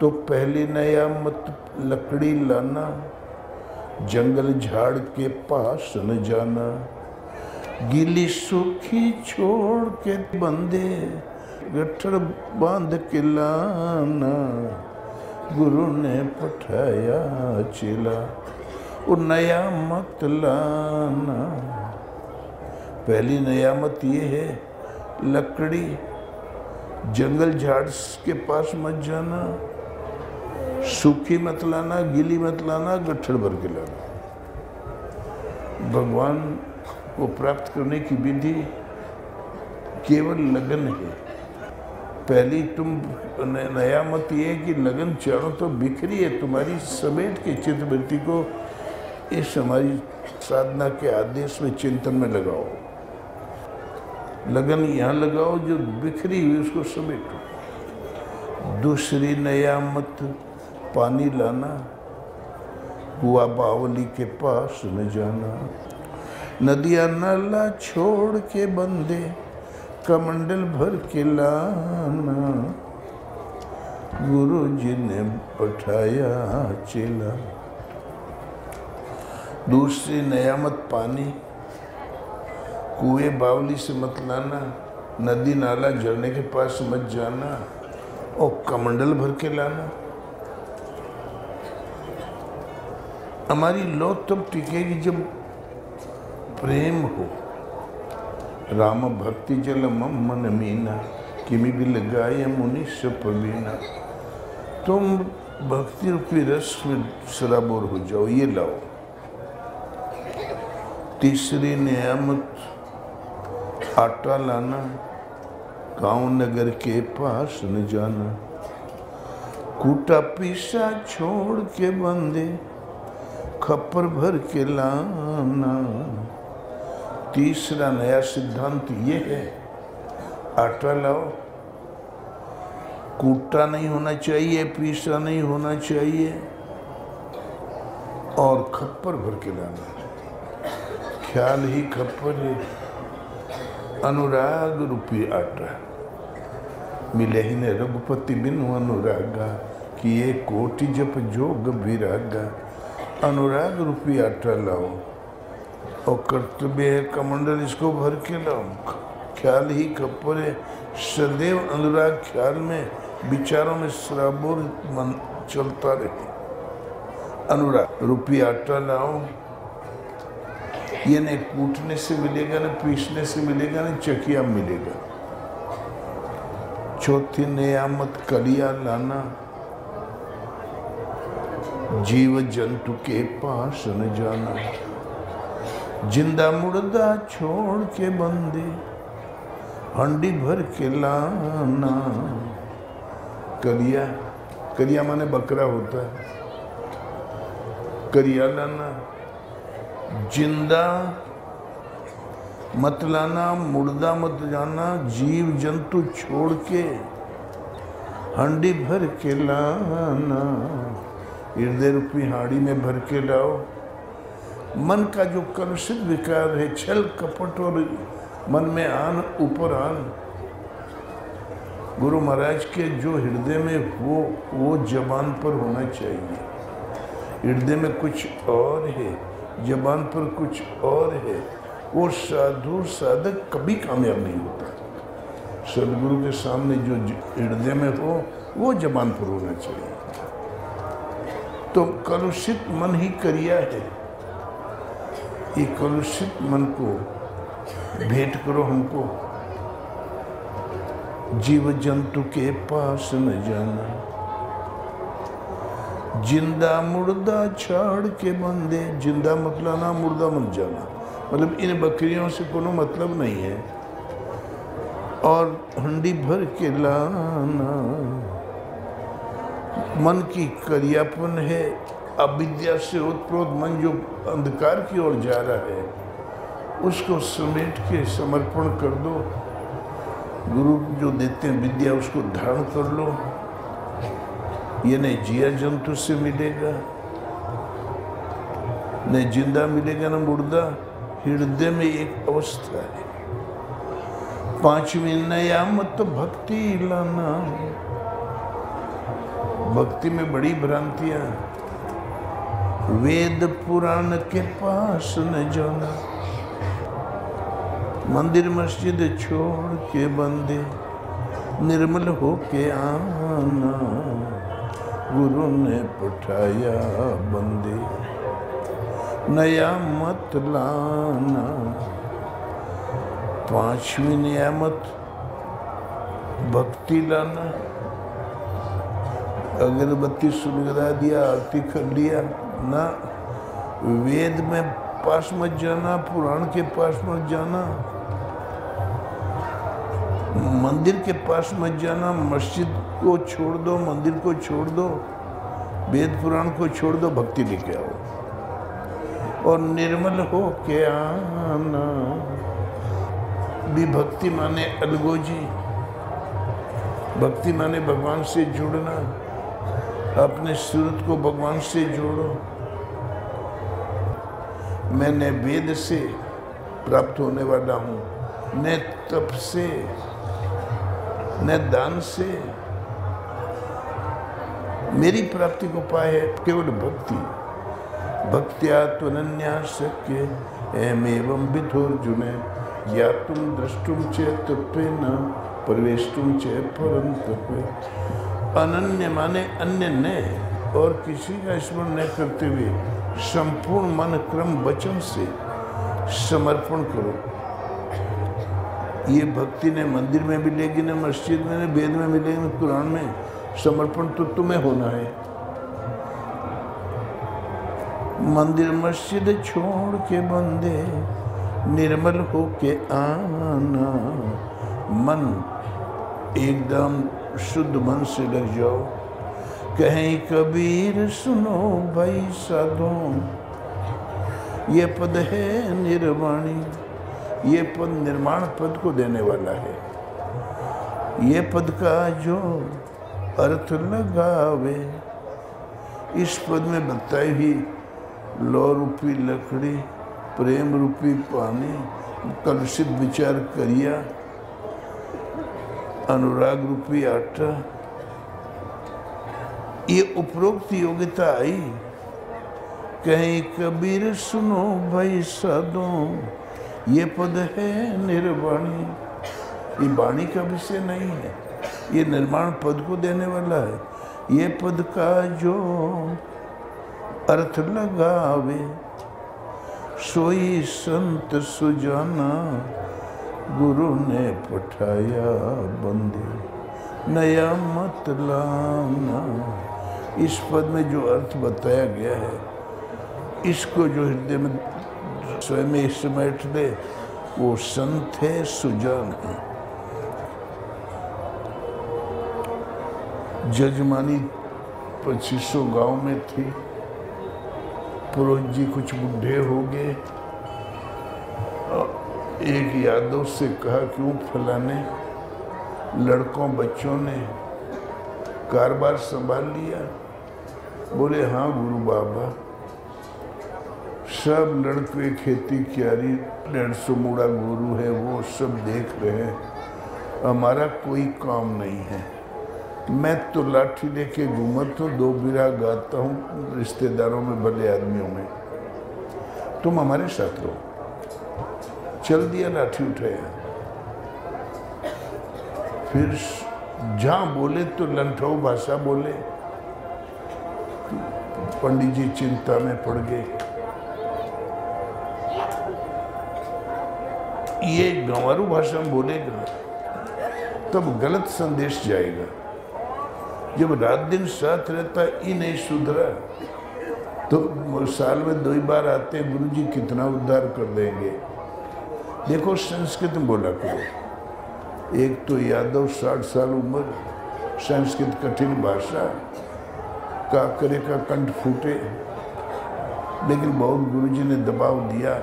तो पहली नयामत लकड़ी लाना, जंगल झाड़ के पास न जाना, गीली सूखी छोड़ के बंदे गट्ठर बांध के लाना, गुरु ने पठाया चेला वो नयामत लाना। पहली नयामत ये है लकड़ी, जंगल झाड़ के पास मत जाना, सूखी मत लाना, गीली मत लाना, गट्ठर भर के लाना। भगवान को प्राप्त करने की विधि केवल लगन है। पहली तुम नयामत ये है कि लगन चारों तो बिखरी है तुम्हारी, समेट के चित्तवृत्ति को इस हमारी साधना के आदेश में चिंतन में लगाओ। लगन यहाँ लगाओ, जो बिखरी हुई उसको समेटो। दूसरी नयामत पानी लाना, कुआ बावली के पास न जाना, नदियाँ नाला छोड़ के बंदे कमंडल भर के लाना, गुरु जी ने पठाया चेला। दूसरी नयामत पानी, कुएं बावली से मत लाना, नदी नाला झरने के पास मत जाना और कमंडल भर के लाना। हमारी लौ तब टिकेगी जब प्रेम हो। राम भक्ति जल मन मीना, किमी भी लगाए मुनि सपवीना। तुम भक्ति रूपी रस में सराबोर हो जाओ, ये लाओ। तीसरी नियामत आटा लाना, गांव नगर के पास न जाना, कूटा पीसा छोड़ के बंदे खप्पर भर के लाना। तीसरा नया सिद्धांत ये है, आटा लाओ, कूटा नहीं होना चाहिए, पीसा नहीं होना चाहिए और खप्पर भर के लाना। ख्याल ही खप्पर है, अनुराग रूपी आटा। मिले ही ने रघुपति बिनु अनुरागा, किए कोटि जप जोग विरागा। अनुराग रूपी आटा लाओ और कर्तव्य है कमंडल, इसको भर के लाओ। ख्याल ही खप्पर है, सदैव अनुराग ख्याल में, विचारों में सराबोर मन चलता रहे। अनुराग रूपी आटा लाओ। ये नहीं कूटने से मिलेगा, न पीसने से मिलेगा, न चकिया मिलेगा। चौथी नियामत कलिया लाना, जीव जंतु के पास न जाना, जिंदा मुर्दा छोड़ के बंदे हंडी भर के लाना। कलिया, कलिया माने बकरा होता है। कलिया लाना, जिंदा मत लाना, मुर्दा मत जाना, जीव जंतु छोड़ के हंडी भर के लाना। हृदय रूपी हाड़ी में भर के लाओ। मन का जो कलुषित विकार है, छल कपट और मन में आन ऊपर आन, गुरु महाराज के जो हृदय में वो जबान पर होना चाहिए। हृदय में कुछ और है, जबान पर कुछ और है। वो साधु साधक कभी कामयाब नहीं होता। सदगुरु के सामने जो हृदय में हो वो जबान पर होना चाहिए। तो कलुषित मन ही करिया है। ये कलुषित मन को भेंट करो हमको। जीव जंतु के पास न जाना, जिंदा मुर्दा छाड़ के बंदे। जिंदा मत लाना, मुर्दा मत जाना, मतलब इन बकरियों से कोनो मतलब नहीं है। और हंडी भर के लाना। मन की करियापन है, अविद्या से उत्प्रोत मन जो अंधकार की ओर जा रहा है, उसको समेट के समर्पण कर दो। गुरु जो देते हैं विद्या, उसको धारण कर लो। ये नहीं जिया जंतु से मिलेगा, नहीं जिंदा मिलेगा, ना मुर्दा। हृदय में एक अवस्था है। पांचवी नियामत भक्ति लाना। भक्ति में बड़ी भ्रांतियां। वेद पुराण के पास न जाना, मंदिर मस्जिद छोड़ के बंदे, निर्मल होके आना, गुरु ने पठाया बंदे, नया मत लाना। पांचवी नियामत भक्ति लाना। अगरबत्ती सुलगा दिया, आरती कर लिया ना। वेद में पास मत जाना, पुराण के पास मत जाना, मंदिर के पास मत जाना। मस्जिद को छोड़ दो, मंदिर को छोड़ दो, वेद पुराण को छोड़ दो, भक्ति लेके आओ और निर्मल हो के आना। भी भक्ति माने अलगोजी, भक्ति माने भगवान से जुड़ना। अपने सूरत को भगवान से जोड़ो। मैं न वेद से प्राप्त होने वाला हूँ, न तप से, न दान से। मेरी प्राप्ति को पाए है केवल भक्ति। भक्त्या त्वनन्या शक्य एवं विधोर्जुने, या तुम द्रष्टुम च तत्वेन प्रवेष्टुम च परन्तपे। अनन्य माने अन्य न, और किसी का स्मरण न करते हुए संपूर्ण मन क्रम वचन से समर्पण करो। ये भक्ति ने मंदिर में मिलेगी, न मस्जिद में, न वेद में मिलेगी, न कुरान में। समर्पण तो तुम्हें होना है। मंदिर मस्जिद छोड़ के बंदे, निर्मल हो के आना। मन एकदम शुद्ध मन से लग जाओ। कहीं कबीर सुनो भाई साधो, ये पद है निर्वाणी। ये पद निर्माण पद को देने वाला है। ये पद का जो अर्थ लगावे, इस पद में बताई हुई लौ रूपी लकड़ी, प्रेम रूपी पानी, कलुषित विचार करिया, अनुराग रूपी आटा, ये उपरोक्त योग्यता आई। कहीं कबीर सुनो भाई साधो, ये पद है निर्वाणी। ये वाणी का विषय नहीं है, ये निर्माण पद को देने वाला है। ये पद का जो अर्थ लगावे, सोई संत सुजाना, गुरु ने पठाया बंदे, नया मत लाना। इस पद में जो अर्थ बताया गया है, इसको जो हृदय में स्वयं में समेट दे, वो संत है, सुजान है। जजमानी 2500 गांव में थी। पुरोहित जी कुछ बुढ़े हो गए। एक यादव से कहा, क्यों फलाने लड़कों बच्चों ने कारोबार संभाल लिया? बोले, हाँ गुरु बाबा, सब लड़के खेती क्यारी 150 मूड़ा गुरु है, वो सब देख रहे हैं, हमारा कोई काम नहीं है। मैं तो लाठी लेके घूमता हूँ, 2 बिरहा गाता हूँ रिश्तेदारों में, भले आदमियों में। तुम हमारे साथ रहो। चल दिया, लाठी उठाया। फिर जहाँ बोले तो लंठौ भाषा बोले। पंडित जी चिंता में पड़ गए। ये गंवारू भाषा में बोलेगा तब गलत संदेश जाएगा। जब रात दिन साथ रहता ही नहीं सुधरा, तो साल में 2 बार आते, गुरु जी कितना उद्धार कर देंगे। देखो संस्कृत में बोला करो। एक तो यादव 60 साल उम्र, संस्कृत कठिन भाषा, काकरे का कंठ फूटे, लेकिन बहुत गुरु जी ने दबाव दिया।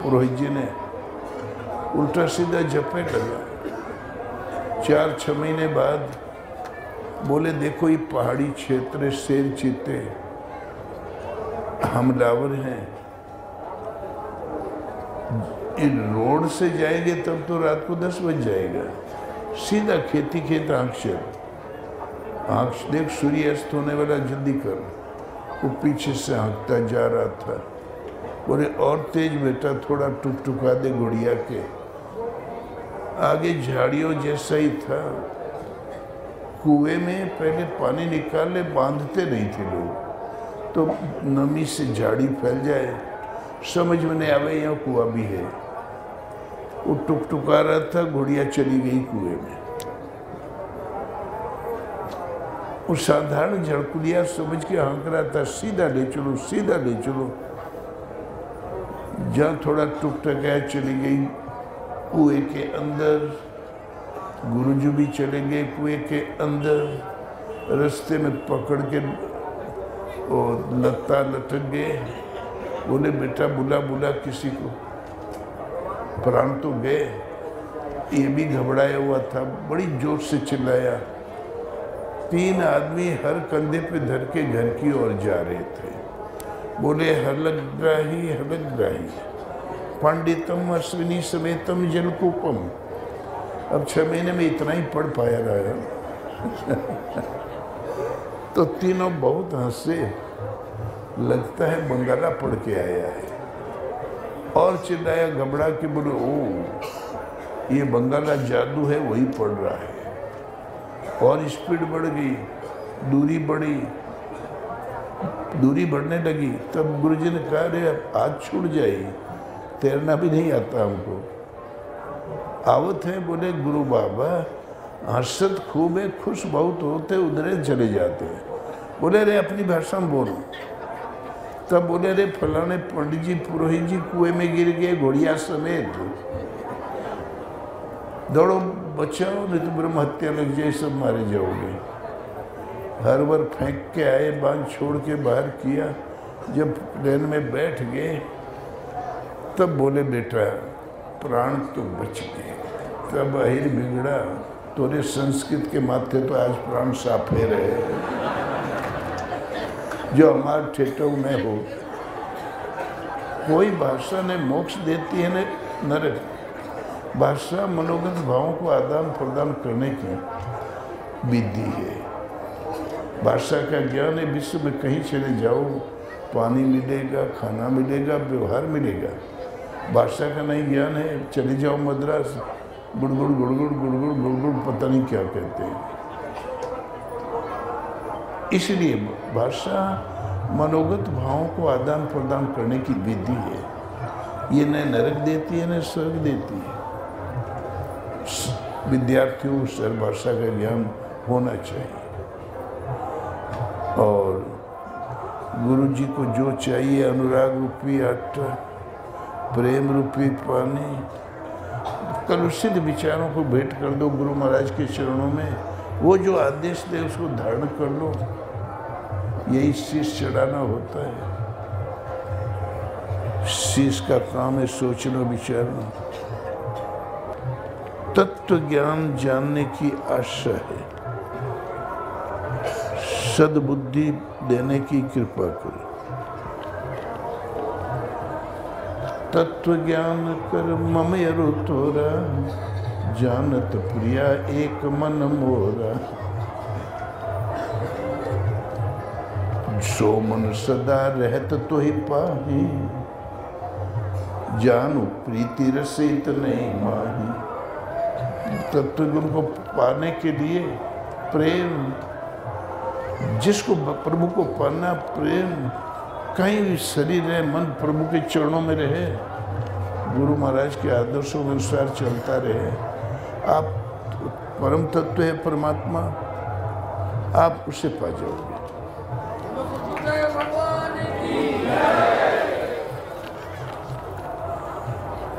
पुरोहित जी ने उल्टा सीधा जपे लगा। 4-6 महीने बाद बोले, देखो ये पहाड़ी क्षेत्र, शेर चीते हमलावर हैं, इन रोड से जाएंगे तब तो रात को 10 बज जाएगा। सीधा खेती खेत आंख चल। आँख देख सूर्य अस्त होने वाला, जल्दी कर। वो पीछे से हाँकता जा रहा था। बोले और तेज बेटा, थोड़ा टुकटुका दे गुड़िया के। आगे झाड़ियों जैसा ही था। कुएं में पहले पानी निकाल ले, बांधते नहीं थे लोग, तो नमी से झाड़ी फैल जाए, समझ में नहीं आवे यहाँ कुआं भी है। वो टुकटुका रहा था, गुड़िया चली गई कुएं में। वो साधारण झड़कुलिया समझ के हाँक रहा था, सीधा ले चलो, सीधा ले चलो। जहाँ थोड़ा टुकटकाया चली गई कुएं के अंदर। गुरुजी भी चले गए कुएं के अंदर। रास्ते में पकड़ के और लता लटक गए। बोले बेटा बुला बुला किसी को, प्राण तो गए। ये भी घबराया हुआ था, बड़ी जोर से चिल्लाया। 3 आदमी हर कंधे पे धर के घर की ओर जा रहे थे। बोले हलग्राही हलग्राही पंडितम अश्विनी समेतम जलकूपम। अब 6 महीने में इतना ही पढ़ पाया रहा। तो तीनों बहुत हंसे, लगता है बंगाला पढ़ के आया है। और चिल्लाया घबरा के, बोले ओ ये बंगाला जादू है, वही पढ़ रहा है। और स्पीड बढ़ गई, दूरी बढ़ी, दूरी बढ़ने लगी। तब गुरुजी ने कहा रे आज छूट जाए, तैरना भी नहीं आता हमको। आवत है। बोले गुरु बाबा हर्षद खूब है, खुश बहुत होते, उधरे चले जाते हैं। बोले रे अपनी भाषा में बोलो। तब बोले रे फलाने पंडित जी पुरोहित जी कुएं में गिर गए घोड़िया समेत, दौड़ो बचाओ, नहीं तो ब्रह्म हत्या लग जाए, सब मारे जाओगे। हर बार फेंक के आए, बांध छोड़ के बाहर किया। जब प्लेन में बैठ गए तब बोले बेटा प्राण तो बच गए। तब अहिर बिगड़ा, तोरे संस्कृत के माथे तो आज प्राण साफे रहे, जो हमारे ठेठों में हो। कोई भाषा ने मोक्ष देती है न नरक। भाषा मनोगत भावों को आदान प्रदान करने की विधि है। भाषा का ज्ञान है, विश्व में कहीं चले जाओ, पानी मिलेगा, खाना मिलेगा, व्यवहार मिलेगा। भाषा का नहीं ज्ञान है, चले जाओ मद्रास, गुड़गुड़ गुड़गुड़ गुड़गुड़ गुड़गुड़, पता नहीं क्या कहते हैं। इसलिए भाषा मनोगत भावों को आदान प्रदान करने की विधि है। ये न नरक देती है न स्वर्ग देती है। विद्यार्थियों को सर्व भाषा का ज्ञान होना चाहिए। और गुरु जी को जो चाहिए, अनुराग रूपी आटा, प्रेम रूपी पानी, कलुषित विचारों को भेंट कर दो गुरु महाराज के चरणों में। वो जो आदेश दे उसको धारण कर लो। यही शीश चढ़ाना होता है। शीश का काम है सोचना विचारना। तत्व ज्ञान जानने की आशा है। सद्बुद्धि देने की कृपा करो। तत्व ज्ञान कर मम यरु तोरा, जानत प्रिया एक मन मोरा। सो मन सदा रहत तो ही पाही, जानू प्रीति रसित नहीं माही। तत्व गुण को पाने के लिए प्रेम, जिसको प्रभु को पाना, प्रेम कहीं भी शरीर है, मन प्रभु के चरणों में रहे, गुरु महाराज के आदर्शों के अनुसार चलता रहे। आप परम तत्व है परमात्मा, आप उसे पा जाओगे।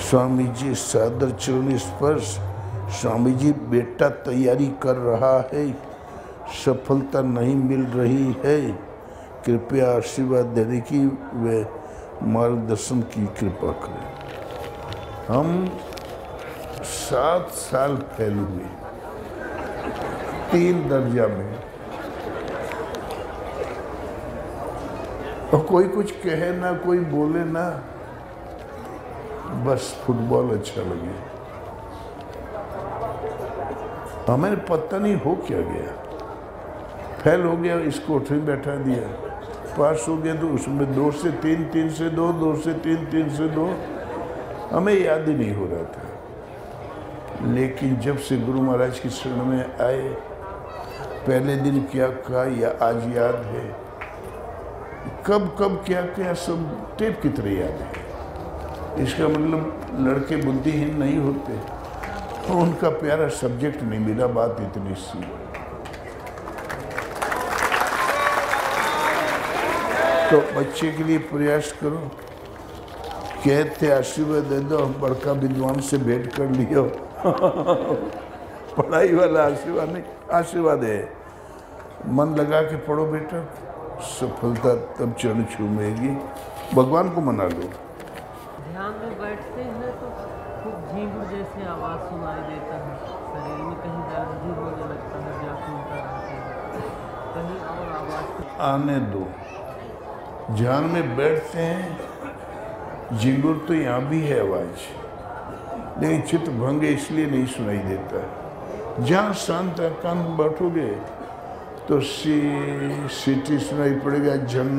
स्वामी जी सादर चरण स्पर्श। स्वामी जी बेटा तैयारी कर रहा है, सफलता नहीं मिल रही है, कृपया आशीर्वाद देने की व मार्गदर्शन की कृपा करें। हम 7 साल फेल हुए 3 दर्जा में, और कोई कुछ कहे ना, कोई बोले ना, बस फुटबॉल अच्छा लगे। हमें पता नहीं हो क्या गया। फेल हो गया, इस कोठरी में बैठा दिया। पास हो गया तो उसमें 2 से 3, 3 से 2, 2 से 3, 3 से 2, हमें याद ही नहीं हो रहा था। लेकिन जब से गुरु महाराज की शरण में आए, पहले दिन क्या कहा या आज याद है, कब कब क्या क्या सब टेप की तरह याद है। इसका मतलब लड़के बुद्धिहीन नहीं होते, तो उनका प्यारा सब्जेक्ट नहीं मिला, बात इतनी सी। तो बच्चे के लिए प्रयास करो, कहते आशीर्वाद दे दो, बड़का विद्वान से भेंट कर लियो। पढ़ाई वाला आशीर्वाद नहीं, आशीर्वाद है। मन लगा के पढ़ो बेटा, सफलता तब चरण छूमेगी। भगवान को मना लो। ध्यान में बैठते हैं तो खूब झींगुर जैसे आवाज़ सुनाई देता है, शरीर में कहीं दर्द भी होने लगता है, व्याकुलता रहती है, कहीं और आवाज़ आने दो। ध्यान में बैठते हैं, झिंगुर तो यहाँ भी है आवाज़, लेकिन चित्त भंग इसलिए नहीं सुनाई देता। जहाँ शांत एकांत बैठोगे तो सीटी सुनाई पड़ेगा, झन,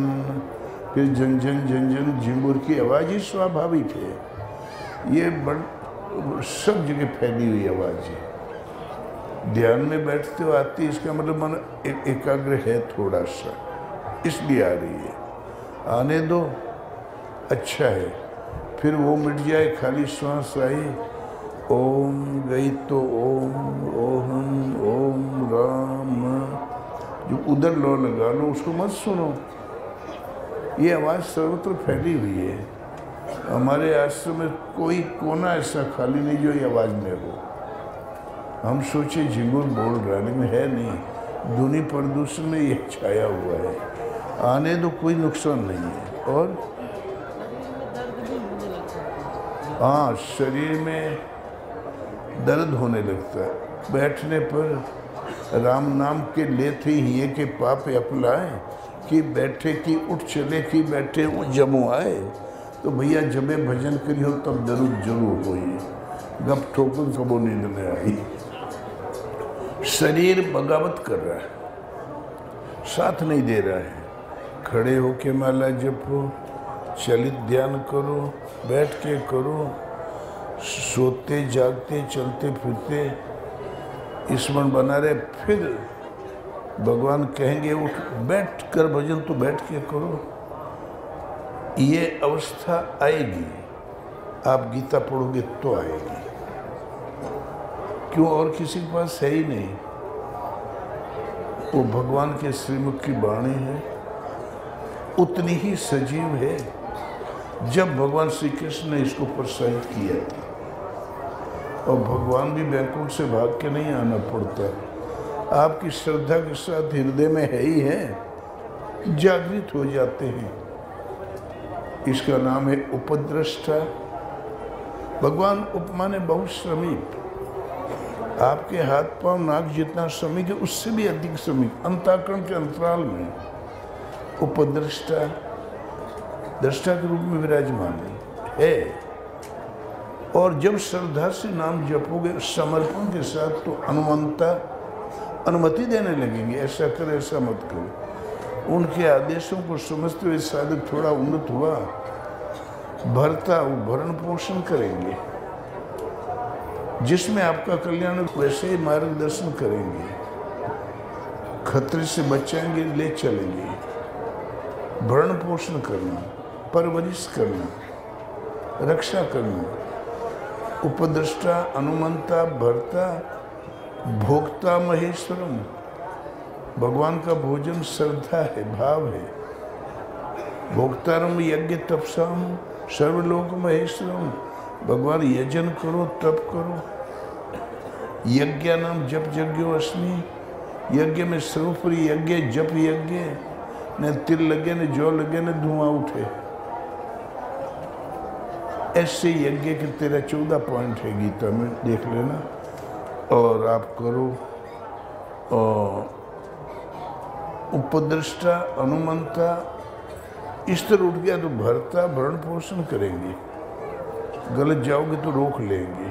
फिर झन झन झन झन, झिंगुर की आवाज़ ही स्वाभाविक है। ये सब जगह फैली हुई आवाज़ है। ध्यान में बैठते हो आती, इसका मतलब मन एकाग्र है थोड़ा सा, इसलिए आ रही है। आने दो, अच्छा है। फिर वो मिट जाए, खाली श्वास आई, ओम गई तो ओम ओम ओम राम, जो उधर लो लगा लो, उसको मत सुनो। ये आवाज़ सर्वत्र फैली हुई है। हमारे आश्रम में कोई कोना ऐसा खाली नहीं जो ये आवाज़ में हो। हम सोचे झिंगुर बोल रहा है, लेकिन है नहीं, ध्वनि प्रदूषण में ये छाया हुआ है। आने दो, कोई नुकसान नहीं है। और हाँ, शरीर में दर्द होने लगता है। बैठने पर राम नाम के लेते ही के पाप अपलाए, कि बैठे कि उठ चले, कि बैठे वो जमो आए। तो भैया जबे भजन करी हो तब जरूर होई, गप ठोकर कबो नींद में आई। शरीर बगावत कर रहा है, साथ नहीं दे रहा है। खड़े होके माला जपो, चलित ध्यान करो, बैठ के करो, सोते जागते चलते फिरते स्मरण बना रहे। फिर भगवान कहेंगे उठ, बैठ कर भजन तो बैठ के करो। ये अवस्था आएगी, आप गीता पढ़ोगे तो आएगी। क्यों? और किसी के पास है ही नहीं। वो भगवान के श्रीमुख की वाणी है, उतनी ही सजीव है जब भगवान श्री कृष्ण ने इसको प्रोत्साहित किया था। और भगवान भी बैकुंठ से भाग के नहीं आना पड़ता, आपकी श्रद्धा के साथ हृदय में है ही है, जागृत हो जाते हैं। इसका नाम है उपद्रष्टा। भगवान उपमाने बहुत समीप, आपके हाथ पांव नाक जितना समीप है, उससे भी अधिक समीप, अंतःकरण के अंतराल में उपद्रष्टा, दृष्टा के रूप में विराजमान है। और जब श्रद्धा से नाम जपोगे समर्पण के साथ, तो अनुमंता अनुमति देने लगेंगे, ऐसा कर ऐसा मत करो। उनके आदेशों को समझते हुए साधक थोड़ा उन्नत हुआ, भरता वो भरण पोषण करेंगे, जिसमें आपका कल्याण, वैसे ही मार्गदर्शन करेंगे, खतरे से बचाएंगे, ले चलेंगे। भरण पोषण करना, परवरिश करना, रक्षा करना, उपद्रष्टा, अनुमंता, भर्ता, भोक्ता महेश्वरम। भगवान का भोजन श्रद्धा है, भाव है। भोक्तारम यज्ञ तपसाम सर्वलोक महेश्वरम। भगवान यजन करो, तप करो। यज्ञ नाम जप यज्ञो अस्मि। यज्ञ में सर्वोपरि यज्ञ जप यज्ञ, न तिल लगे न जौ लगे न धुआं उठे। ऐसे यज्ञ के 13-14 पॉइंट है गीता में, देख लेना और आप करो। और उपद्रष्टा, अनुमंता, इस तरह उठ गया तो भरता, भरण पोषण करेंगे। गलत जाओगे तो रोक लेंगे,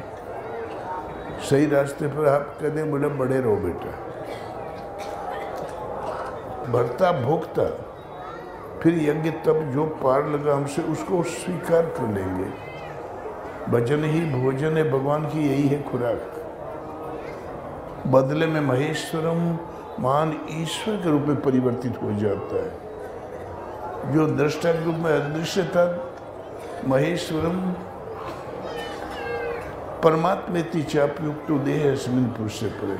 सही रास्ते पर आप कहते हैं बड़े बड़े रहो बेटा। भरता भोगता, फिर यज्ञ तप जो पार लगा हमसे उसको स्वीकार कर लेंगे। भजन ही भोजन है, भगवान की यही है खुराक। बदले में महेश्वरम महान ईश्वर के रूप में परिवर्तित हो जाता है। जो दृष्टा के रूप में अदृश्य था, महेश्वरम परमात्मेति चापयुक्त देह अस्मिन् पुरुष से परे,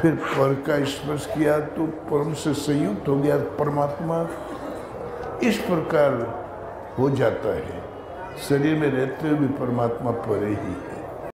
फिर पर का स्पर्श किया तो परम से संयुक्त हो गया परमात्मा। इस प्रकार हो जाता है, शरीर में रहते हुए भी परमात्मा परे ही।